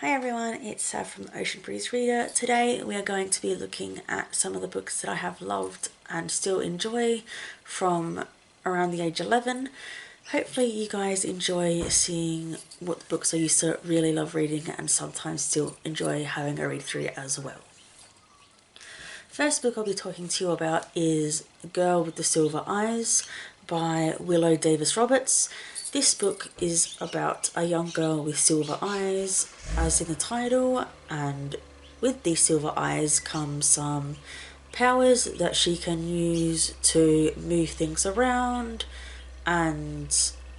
Hi everyone, it's Sav from oceanbreezereader. Today we are going to be looking at some of the books that I have loved and still enjoy from around the age 11. Hopefully you guys enjoy seeing what books I used to really love reading and sometimes still enjoy having a read through as well. First book I'll be talking to you about is Girl with the Silver Eyes by Willow Davis Roberts. This book is about a young girl with silver eyes, as in the title, and with these silver eyes come some powers that she can use to move things around and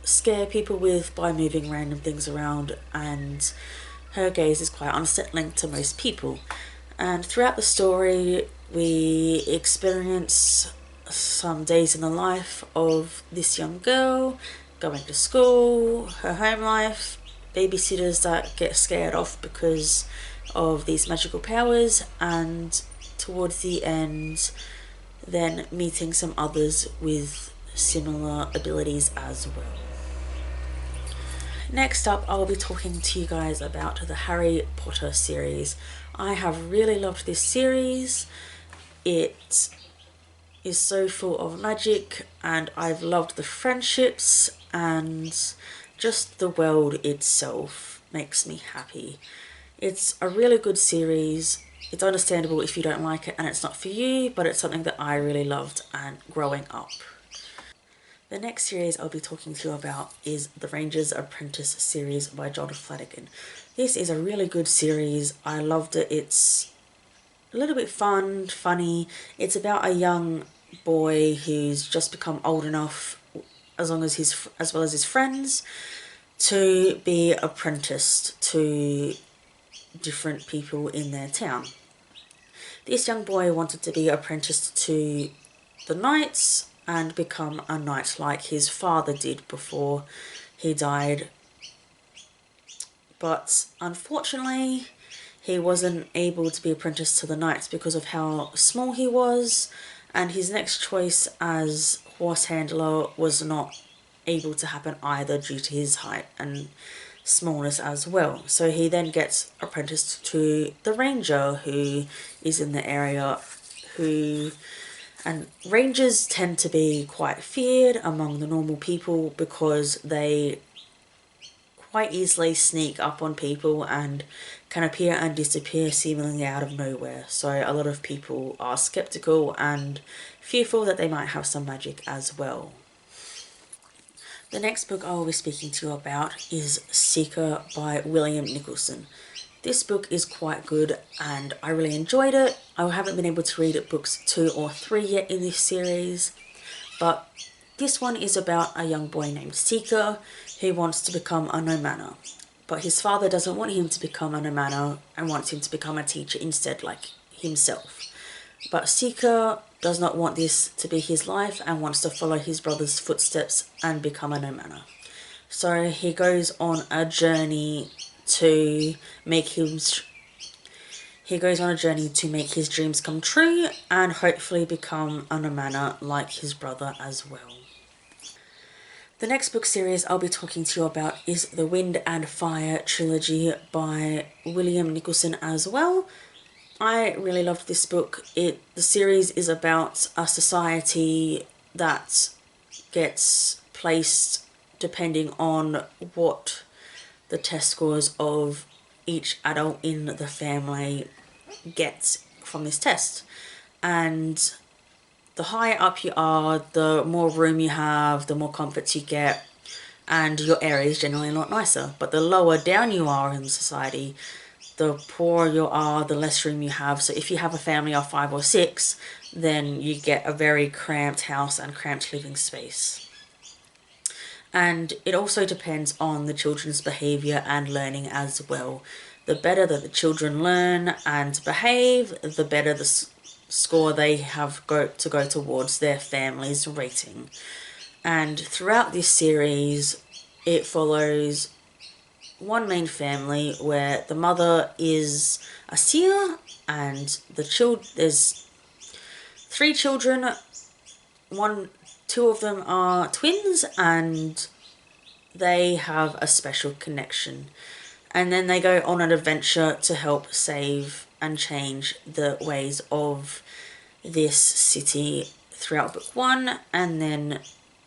scare people with by moving random things around, and her gaze is quite unsettling to most people. And throughout the story we experience some days in the life of this young girl, going to school, her home life, babysitters that get scared off because of these magical powers, and towards the end then meeting some others with similar abilities as well. Next up, I will be talking to you guys about the Harry Potter series. I have really loved this series. It is so full of magic and I've loved the friendships, and just the world itself makes me happy. It's a really good series. It's understandable if you don't like it and it's not for you, but it's something that I really loved and growing up. The next series I'll be talking to you about is the Ranger's Apprentice series by John Flanagan. This is a really good series. I loved it. It's a little bit fun, funny. It's about a young boy who's just become old enough, as well as his friends, to be apprenticed to different people in their town. This young boy wanted to be apprenticed to the knights and become a knight like his father did before he died, but unfortunately he wasn't able to be apprenticed to the knights because of how small he was, and his next choice as horse handler was not able to happen either due to his height and smallness as well. So he then gets apprenticed to the ranger who is in the area, and rangers tend to be quite feared among the normal people because they quite easily sneak up on people and can appear and disappear seemingly out of nowhere. So a lot of people are skeptical and fearful that they might have some magic as well. The next book I will be speaking to you about is Seeker by William Nicholson. This book is quite good and I really enjoyed it. I haven't been able to read books 2 or 3 yet in this series, but this one is about a young boy named Seeker who wants to become a no-manner. But his father doesn't want him to become a no-manner and wants him to become a teacher instead, like himself. But Seeker does not want this to be his life and wants to follow his brother's footsteps and become a no-manner. So he goes on a journey to make his dreams come true and hopefully become a no-manner like his brother as well. The next book series I'll be talking to you about is the Wind and Fire Trilogy by William Nicholson as well. I really loved this book. The series is about a society that gets placed depending on what the test scores of each adult in the family gets from this test. And the higher up you are, the more room you have, the more comforts you get, and your area is generally a lot nicer. But the lower down you are in society, the poorer you are, the less room you have. So if you have a family of 5 or 6, then you get a very cramped house and cramped living space. And it also depends on the children's behaviour and learning as well. The better that the children learn and behave, the better the score they have to go towards their family's rating. And throughout this series it follows one main family where the mother is a seer and there's 3 children. 2 of them are twins and they have a special connection. and then they go on an adventure to help save and change the ways of this city throughout book 1, and then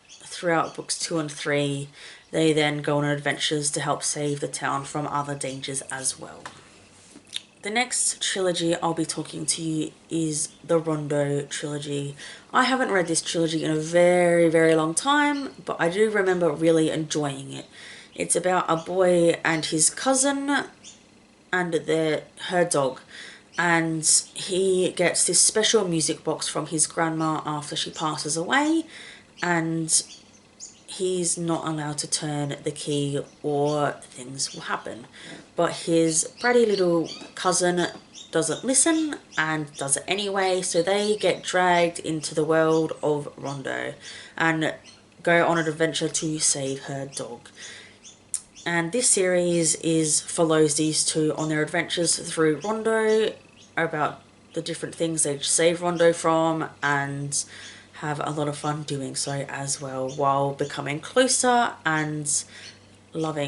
throughout books 2 and 3 they then go on adventures to help save the town from other dangers as well. The next trilogy I'll be talking to you is the Rondo trilogy. I haven't read this trilogy in a very long time, but I do remember really enjoying it. It's about a boy and his cousin and her dog, and he gets this special music box from his grandma after she passes away, and he's not allowed to turn the key or things will happen. But his bratty little cousin doesn't listen and does it anyway, so they get dragged into the world of Rondo and go on an adventure to save her dog. And this series follows these two on their adventures through Rondo, about the different things they save Rondo from, and have a lot of fun doing so as well, while becoming closer and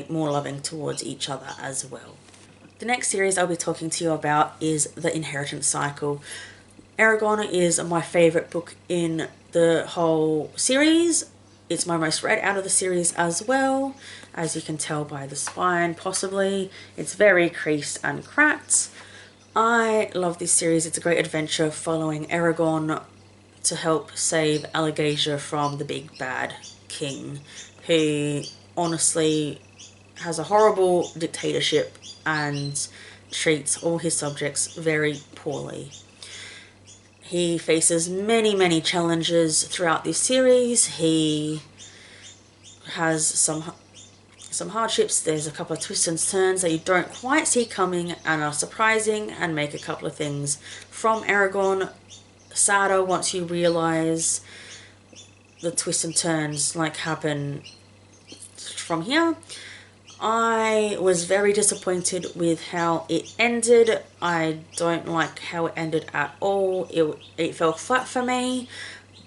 more loving towards each other as well. The next series I'll be talking to you about is The Inheritance Cycle. Eragon is my favourite book in the whole series. It's my most read out of the series as well, as you can tell by the spine possibly. It's very creased and cracked. I love this series. It's a great adventure following Eragon to help save Allegasia from the big bad king, who honestly has a horrible dictatorship and treats all his subjects very poorly. He faces many challenges throughout this series. He has some hardships. There's a couple of twists and turns that you don't quite see coming and are surprising and make a couple of things from Eragon sadder once you realise the twists and turns like happen from here. I was very disappointed with how it ended. I don't like how it ended at all. It fell flat for me,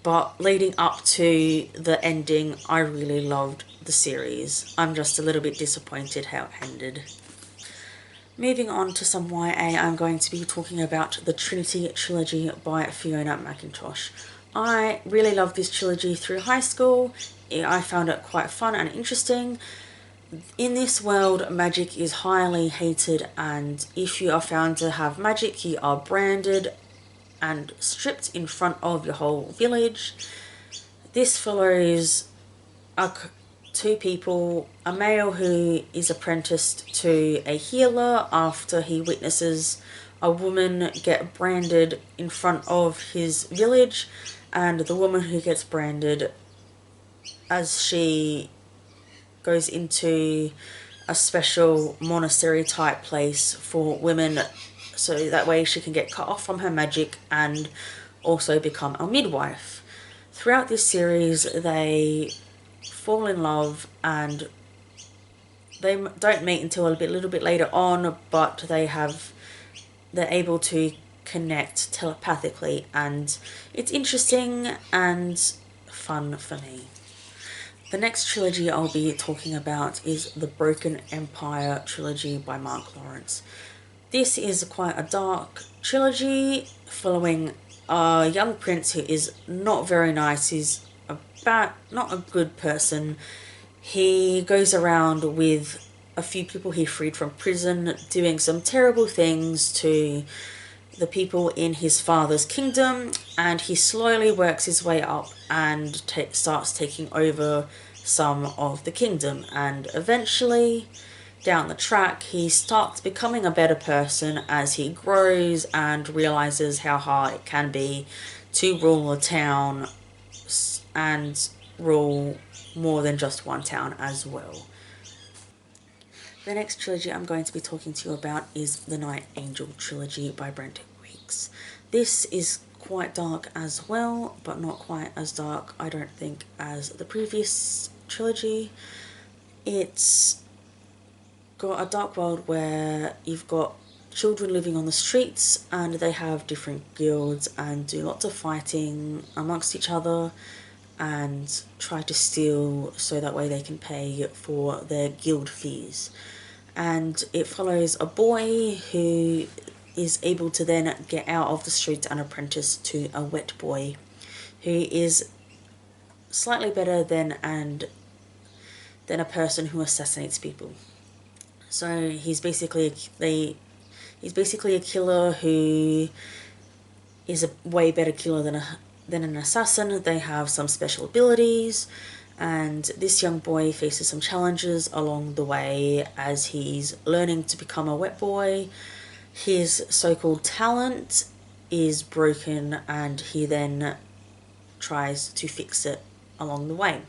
but leading up to the ending, I really loved the series. I'm just a little bit disappointed how it ended. Moving on to some YA, I'm going to be talking about the Trinity Trilogy by Fiona McIntosh. I really loved this trilogy through high school. I found it quite fun and interesting. In this world, magic is highly hated, and if you are found to have magic, you are branded and stripped in front of your whole village. This follows two people, a male who is apprenticed to a healer after he witnesses a woman get branded in front of his village, and the woman who gets branded as she goes into a special monastery type place for women, so that way she can get cut off from her magic and also become a midwife. Throughout this series they fall in love, and they don't meet until a little bit later on, but they're able to connect telepathically, and it's interesting and fun for me. The next trilogy I'll be talking about is the Broken Empire trilogy by Mark Lawrence. This is quite a dark trilogy following a young prince who is not very nice. He's not a good person. He goes around with a few people he freed from prison, doing some terrible things to the people in his father's kingdom, and he slowly works his way up and starts taking over some of the kingdom, and eventually down the track he starts becoming a better person as he grows and realizes how hard it can be to rule a town and rule more than just one town as well. The next trilogy I'm going to be talking to you about is the Night Angel trilogy by Brent Weeks. This is quite dark as well, but not quite as dark, I don't think, as the previous trilogy. It's got a dark world where you've got children living on the streets, and they have different guilds and do lots of fighting amongst each other and try to steal so that way they can pay for their guild fees. and it follows a boy who is able to then get out of the street and apprentice to a wet boy who is slightly better than a person who assassinates people. So he's basically a killer who is a way better killer than an assassin. They have some special abilities, and this young boy faces some challenges along the way as he's learning to become a wet boy. His so-called talent is broken, and he then tries to fix it along the way.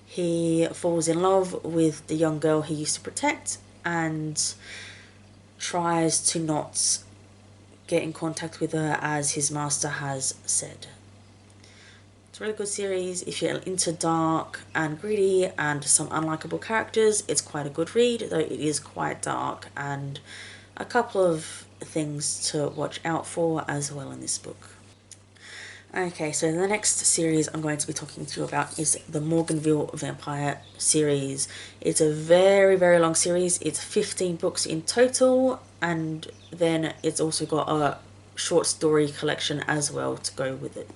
He falls in love with the young girl he used to protect and tries to not get in contact with her as his master has said. It's a really good series. If you're into dark and gritty and some unlikable characters, it's quite a good read, though it is quite dark, and a couple of things to watch out for as well in this book. Okay, so the next series I'm going to be talking to you about is the Morganville Vampire series. It's a very, very long series. It's 15 books in total, and then it's also got a short story collection as well to go with it.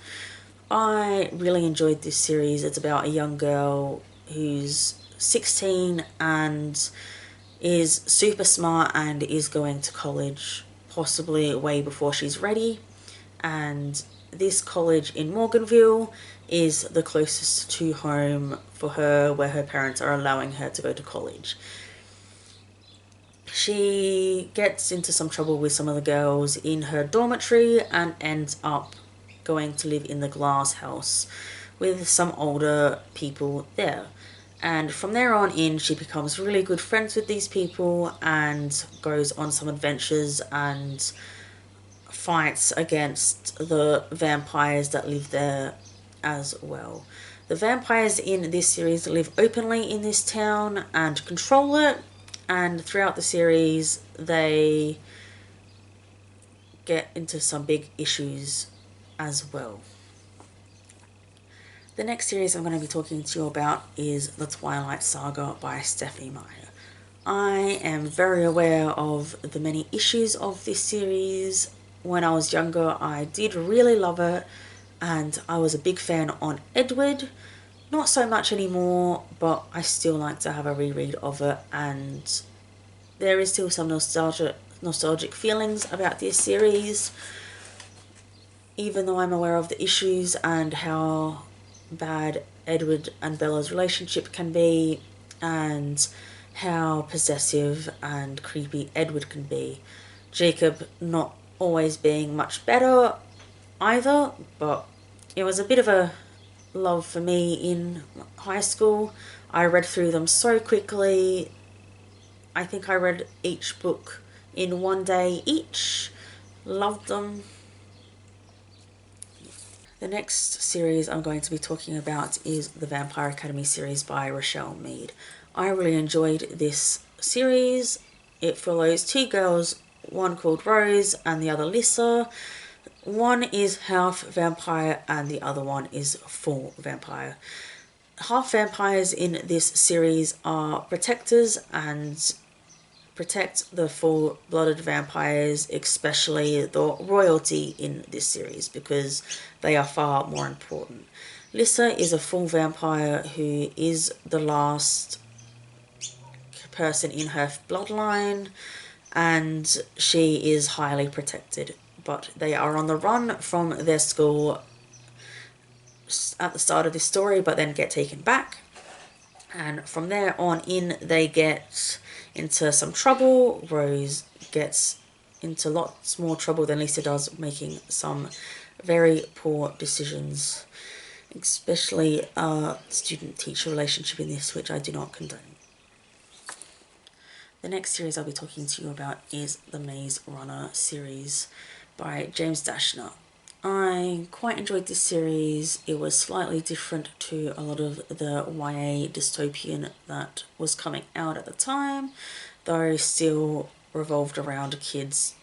I really enjoyed this series. It's about a young girl who's 16 and is super smart and is going to college, possibly way before she's ready, and this college in Morganville is the closest to home for her, where her parents are allowing her to go to college. She gets into some trouble with some of the girls in her dormitory and ends up going to live in the glass house with some older people there. And from there on in, she becomes really good friends with these people and goes on some adventures and fights against the vampires that live there as well. The vampires in this series live openly in this town and control it, and throughout the series they get into some big issues as well. The next series I'm going to be talking to you about is the Twilight Saga by Stephanie Meyer. I am very aware of the many issues of this series. When I was younger, I did really love it, and I was a big fan on Edward. Not so much anymore, but I still like to have a reread of it, and there is still some nostalgic feelings about this series, even though I'm aware of the issues and how bad Edward and Bella's relationship can be, and how possessive and creepy Edward can be. Jacob not always being much better either, but it was a bit of a love for me in high school. I read through them so quickly. I think I read each book in one day each. Loved them. The next series I'm going to be talking about is the Vampire Academy series by Rochelle Mead. I really enjoyed this series. It follows two girls, one called Rose and the other Lissa. One is half vampire and the other one is full vampire. Half vampires in this series are protectors and protect the full-blooded vampires, especially the royalty in this series, because they are far more important. Lissa is a full vampire who is the last person in her bloodline, and she is highly protected, but they are on the run from their school at the start of this story, but then get taken back, and from there on in they get into some trouble. Rose gets into lots more trouble than Lissa does, making some very poor decisions, especially a student-teacher relationship in this, which I do not condone. The next series I'll be talking to you about is the Maze Runner series by James Dashner. I quite enjoyed this series. It was slightly different to a lot of the YA dystopian that was coming out at the time, though still revolved around kids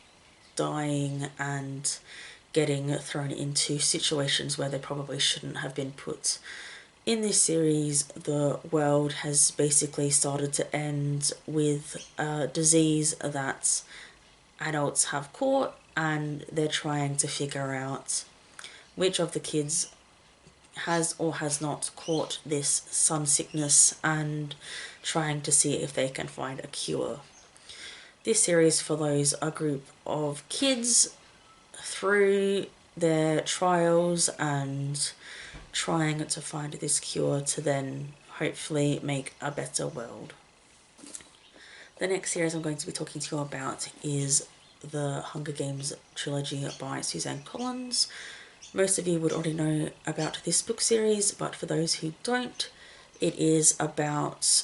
dying and getting thrown into situations where they probably shouldn't have been put. In this series, the world has basically started to end with a disease that adults have caught, and they're trying to figure out which of the kids has or has not caught this sun sickness and trying to see if they can find a cure. This series follows a group of kids through their trials and trying to find this cure to then hopefully make a better world. The next series I'm going to be talking to you about is the Hunger Games trilogy by Suzanne Collins. Most of you would already know about this book series, but for those who don't, it is about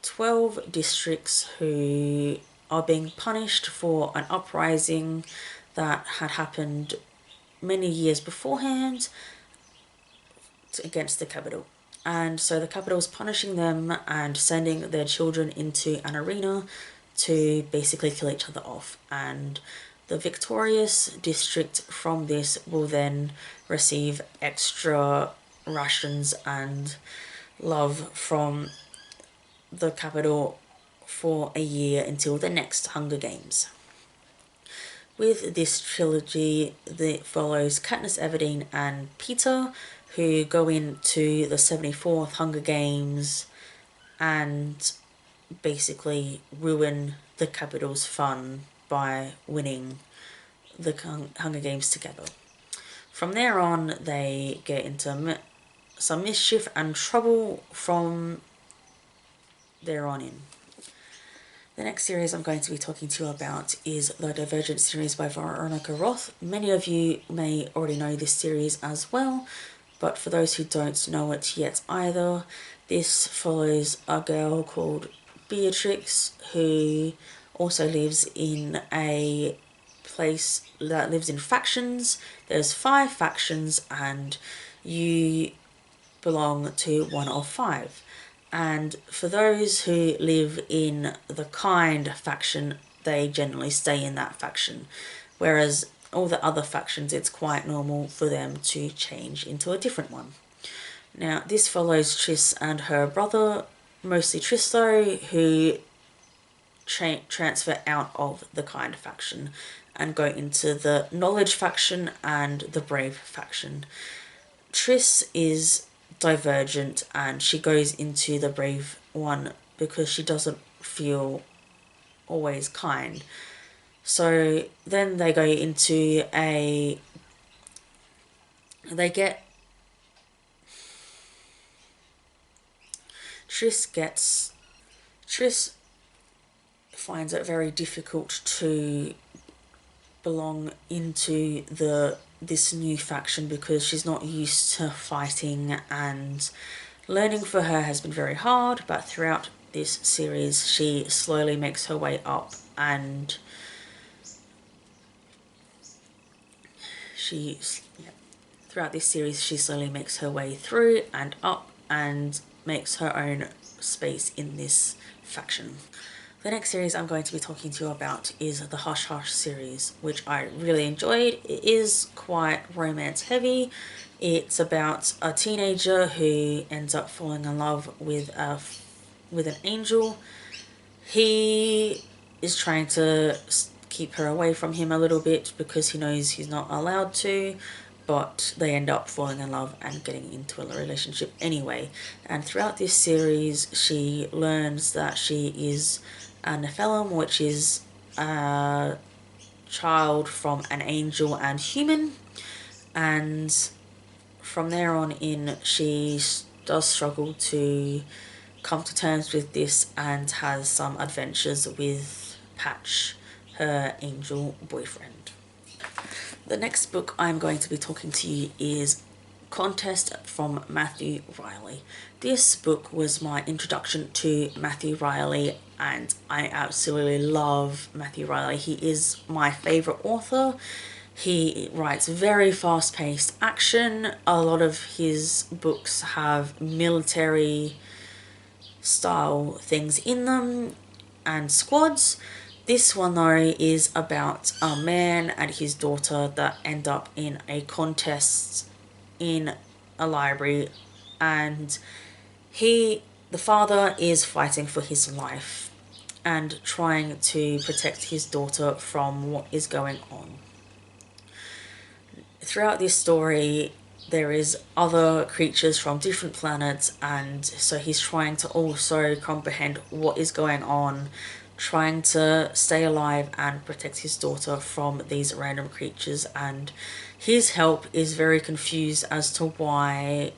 12 districts who are being punished for an uprising that had happened many years beforehand against the capital. And so the capital is punishing them and sending their children into an arena to basically kill each other off. And the victorious district from this will then receive extra rations and love from the capital for a year until the next Hunger Games. With this trilogy, that follows Katniss Everdeen and Peter, who go into the 74th Hunger Games and basically ruin the capital's fun by winning the Hunger Games together. From there on, they get into some mischief and trouble from there on in. The next series I'm going to be talking to you about is the Divergent series by Veronica Roth. Many of you may already know this series as well, but for those who don't know it yet either, this follows a girl called Beatrix who also lives in a place that lives in factions. There's 5 factions and you belong to one of 5. And for those who live in the kind faction, they generally stay in that faction. Whereas all the other factions, it's quite normal for them to change into a different one. Now, this follows Triss and her brother, mostly Triss though, who transfer out of the kind faction and go into the knowledge faction and the brave faction. Triss is Divergent and she goes into the brave one because she doesn't feel always kind. So then they go into Triss finds it very difficult to belong into this new faction because she's not used to fighting, and learning for her has been very hard, but throughout this series she slowly makes her way up, and throughout this series she slowly makes her way through and up and makes her own space in this faction. The next series I'm going to be talking to you about is the Hush Hush series, which I really enjoyed. It is quite romance heavy. It's about a teenager who ends up falling in love with an angel. He is trying to keep her away from him a little bit because he knows he's not allowed to, but they end up falling in love and getting into a relationship anyway. And throughout this series she learns that she is a Nephilim, which is a child from an angel and human, and from there on in she does struggle to come to terms with this and has some adventures with Patch, her angel boyfriend. The next book I'm going to be talking to you is Contest from Matthew Riley. This book was my introduction to Matthew Riley and I absolutely love Matthew Riley. He is my favourite author. He writes very fast-paced action. A lot of his books have military style things in them and squads. This one though is about a man and his daughter that end up in a contest in a library and the father is fighting for his life and trying to protect his daughter from what is going on. Throughout this story, there is other creatures from different planets, and so he's trying to also comprehend what is going on, trying to stay alive and protect his daughter from these random creatures. And his help is very confused as to why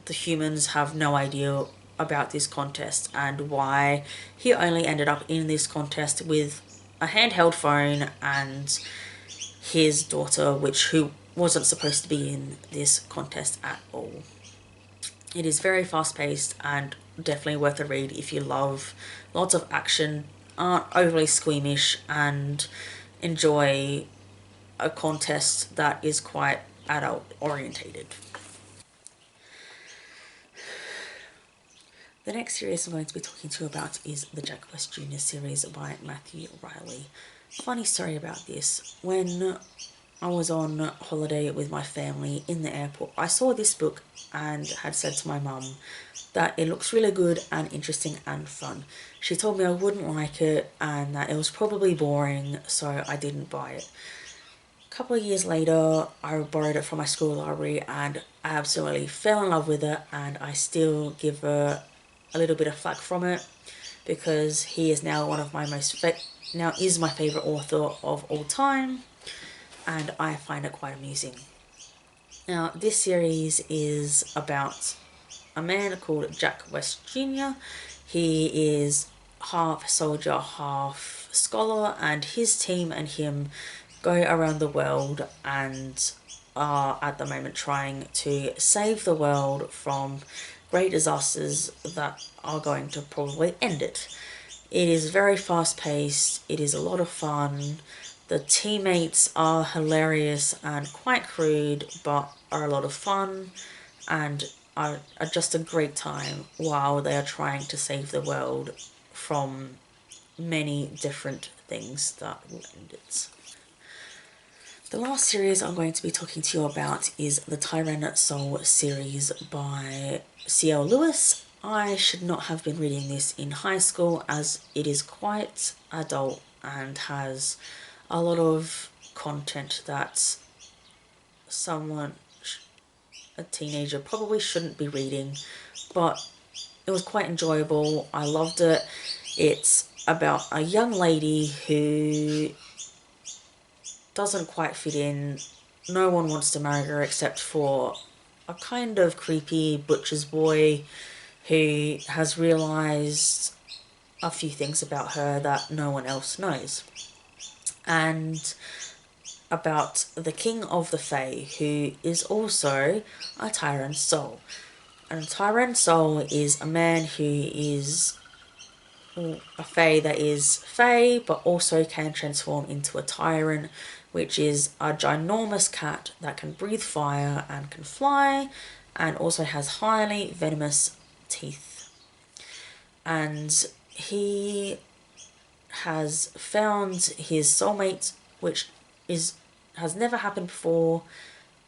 the humans have no idea about this contest, and why he only ended up in this contest with a handheld phone and his daughter, who wasn't supposed to be in this contest at all. It is very fast paced and definitely worth a read if you love lots of action, aren't overly squeamish, and enjoy a contest that is quite adult orientated. The next series I'm going to be talking to you about is the Jackpot Junior series by Matthew Riley. Funny story about this. When I was on holiday with my family in the airport, I saw this book and had said to my mum that it looks really good and interesting and fun. She told me I wouldn't like it and that it was probably boring, so I didn't buy it. A couple of years later, I borrowed it from my school library and I absolutely fell in love with it, and I still give her a little bit of flack from it because he is now one of my now is my favourite author of all time, and I find it quite amusing. Now, this series is about a man called Jackpot Junior. He is half soldier, half scholar, and his team and him go around the world and are at the moment trying to save the world from great disasters that are going to probably end it. It is very fast paced, it is a lot of fun. The teammates are hilarious and quite crude, but are a lot of fun and are just a great time while they are trying to save the world from many different things that will end it. The last series I'm going to be talking to you about is the Tyrannosaur series by C.L. Lewis. I should not have been reading this in high school as it is quite adult and has a lot of content that a teenager probably shouldn't be reading, but it was quite enjoyable. I loved it. It's about a young lady who doesn't quite fit in. No one wants to marry her except for a kind of creepy butcher's boy who has realised a few things about her that no one else knows. And about the King of the Fae, who is also a Tyrannosaur. And a Tyrannosaur is a man who is a Fae that is Fae, but also can transform into a Tyrant, which is a ginormous cat that can breathe fire and can fly, and also has highly venomous teeth. And he has found his soulmate, which has never happened before,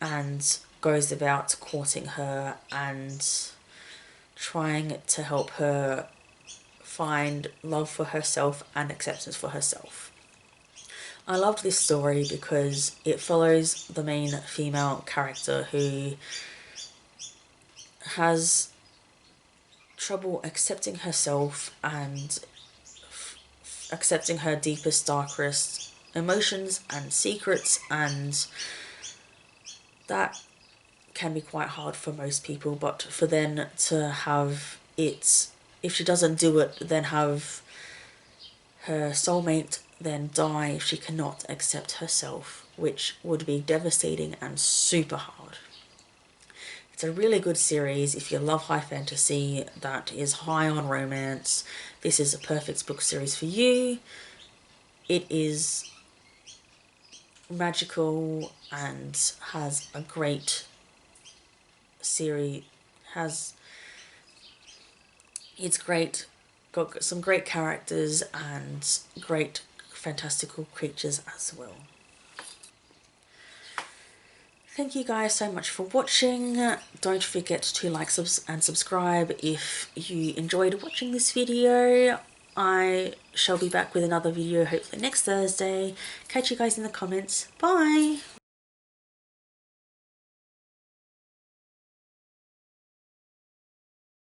and goes about courting her and trying to help her find love for herself and acceptance for herself. I loved this story because it follows the main female character who has trouble accepting herself and accepting her deepest, darkest emotions and secrets, and that can be quite hard for most people. But for them to have it, if she doesn't do it, then have her soulmate then die if she cannot accept herself, which would be devastating and super hard. It's a really good series if you love high fantasy that is high on romance. This is a perfect book series for you. It is magical and has a great series. It's great, got some great characters and great fantastical creatures as well. Thank you guys so much for watching. Don't forget to like and subscribe if you enjoyed watching this video. I shall be back with another video hopefully next Thursday. Catch you guys in the comments. Bye!